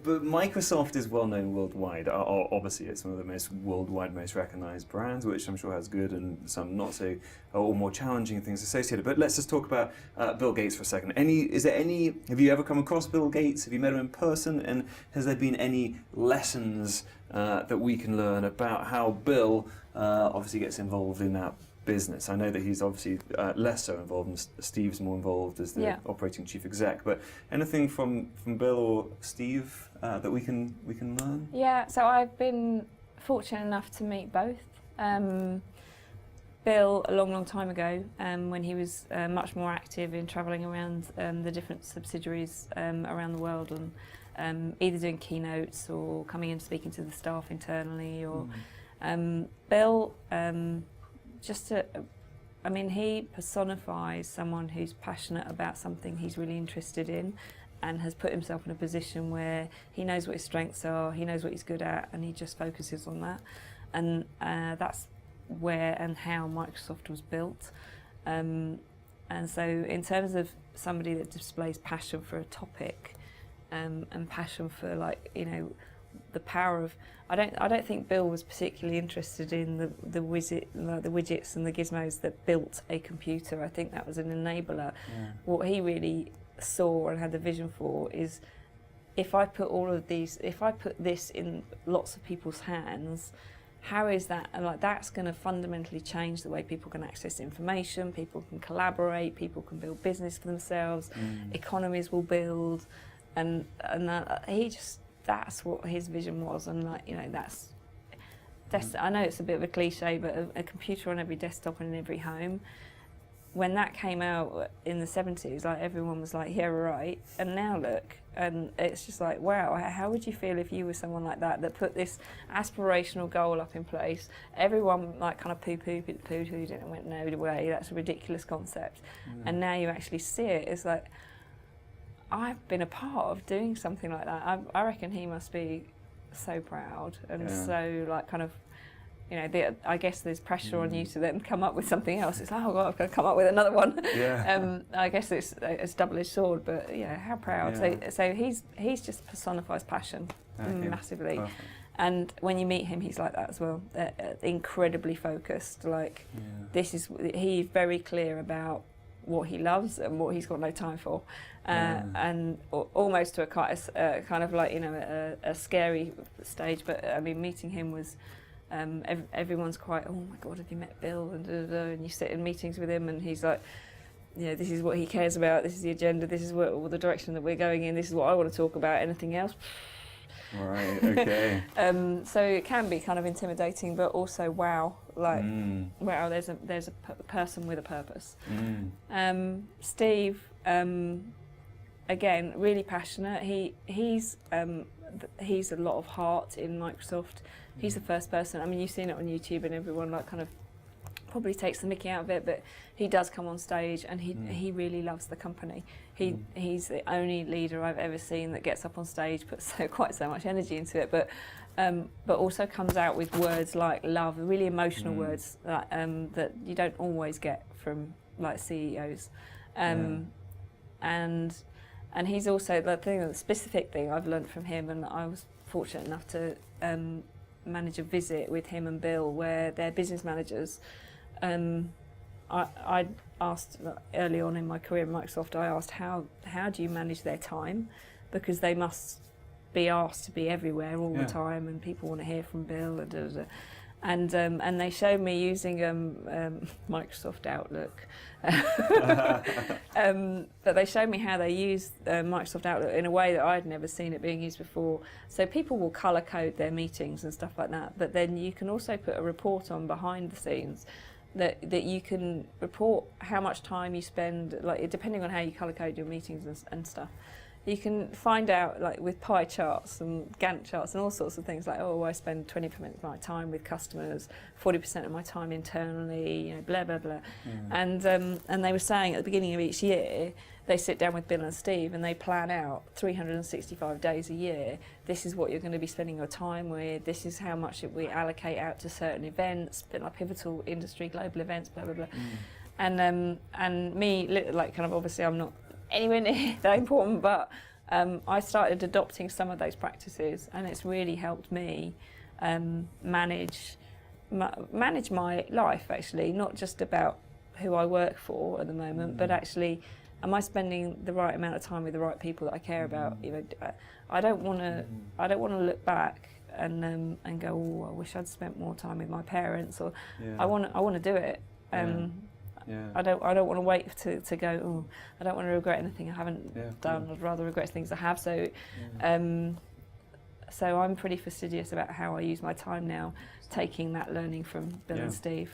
but Microsoft is well known worldwide. Obviously, it's one of the most worldwide, most recognized brands, which I'm sure has good and some not so or more challenging things associated. But let's just talk about Bill Gates for a second. Have you ever come across Bill Gates? Have you met him in person? And has there been any lessons that we can learn about how Bill obviously gets involved in that business? I know that he's obviously less so involved, and Steve's more involved as the operating chief exec. But anything from Bill or Steve that we can learn? Yeah, so I've been fortunate enough to meet both. Bill, a long time ago, when he was much more active in travelling around the different subsidiaries around the world, and either doing keynotes or coming in speaking to the staff internally, or Bill. He personifies someone who's passionate about something he's really interested in, and has put himself in a position where he knows what his strengths are, he knows what he's good at, and he just focuses on that. And that's where and how Microsoft was built. And so in terms of somebody that displays passion for a topic, and passion for, the power of, I don't think Bill was particularly interested in the widgets and the gizmos that built a computer. I think that was an enabler. Yeah. What he really saw and had the vision for is, if I put this in lots of people's hands, how is that? And that's going to fundamentally change the way people can access information, people can collaborate, people can build business for themselves, economies will build, and that's what his vision was. And that's I know it's a bit of a cliche, but a computer on every desktop and in every home. When that came out in the 70s, everyone was like, yeah, right. And now look, and it's just like, wow, how would you feel if you were someone like that put this aspirational goal up in place? Everyone kind of poo-pooed it and went, no way, that's a ridiculous concept. And now you actually see it. It's like, I've been a part of doing something like that. I reckon he must be so proud and so I guess there's pressure on you to then come up with something else. It's like, oh God, I've got to come up with another one. Yeah. I guess it's double-edged sword, but yeah, how proud. Yeah. So he's just personifies passion massively. Perfect. And when you meet him, he's like that as well. Incredibly focused. He's very clear about what he loves and what he's got no time for, and almost to a scary stage. But meeting him was. Everyone's quite, oh my God, have you met Bill? And you sit in meetings with him and he's like, this is what he cares about, this is the agenda, this is all the direction that we're going in, this is what I want to talk about, anything else? Right, okay. So it can be kind of intimidating, but also wow, wow, there's a person with a purpose. Steve, again, really passionate. He's a lot of heart in Microsoft. He's the first person, you've seen it on YouTube and everyone probably takes the mickey out of it, but he does come on stage and he really loves the company. He's the only leader I've ever seen that gets up on stage, puts quite so much energy into it, but also comes out with words like love, really emotional words that you don't always get from CEOs. And he's also the specific thing I've learned from him, and I was fortunate enough to manage a visit with him and Bill where they're business managers. I asked early on in my career at Microsoft, I asked how do you manage their time, because they must be asked to be everywhere all the time and people want to hear from Bill and they showed me using Microsoft Outlook. But they showed me how they use Microsoft Outlook in a way that I'd never seen it being used before. So people will colour code their meetings and stuff like that, but then you can also put a report on behind the scenes that you can report how much time you spend, depending on how you colour code your meetings and stuff. You can find out with pie charts and Gantt charts and all sorts of things I spend 20% of my time with customers, 40% of my time internally, blah, blah, blah. And they were saying at the beginning of each year, they sit down with Bill and Steve and they plan out 365 days a year. This is what you're going to be spending your time with. This is how much we allocate out to certain events, pivotal industry, global events, blah, blah, blah. And me, obviously I'm not anywhere near that important, but I started adopting some of those practices, and it's really helped me manage my life, actually, not just about who I work for at the moment, but actually, am I spending the right amount of time with the right people that I care about? You know, I don't want to look back and go, oh, I wish I'd spent more time with my parents, or I want to do it. I don't want to wait to go, oh, I don't want to regret anything I haven't done. I'd rather regret things I have. So so I'm pretty fastidious about how I use my time now, taking that learning from Bill and Steve.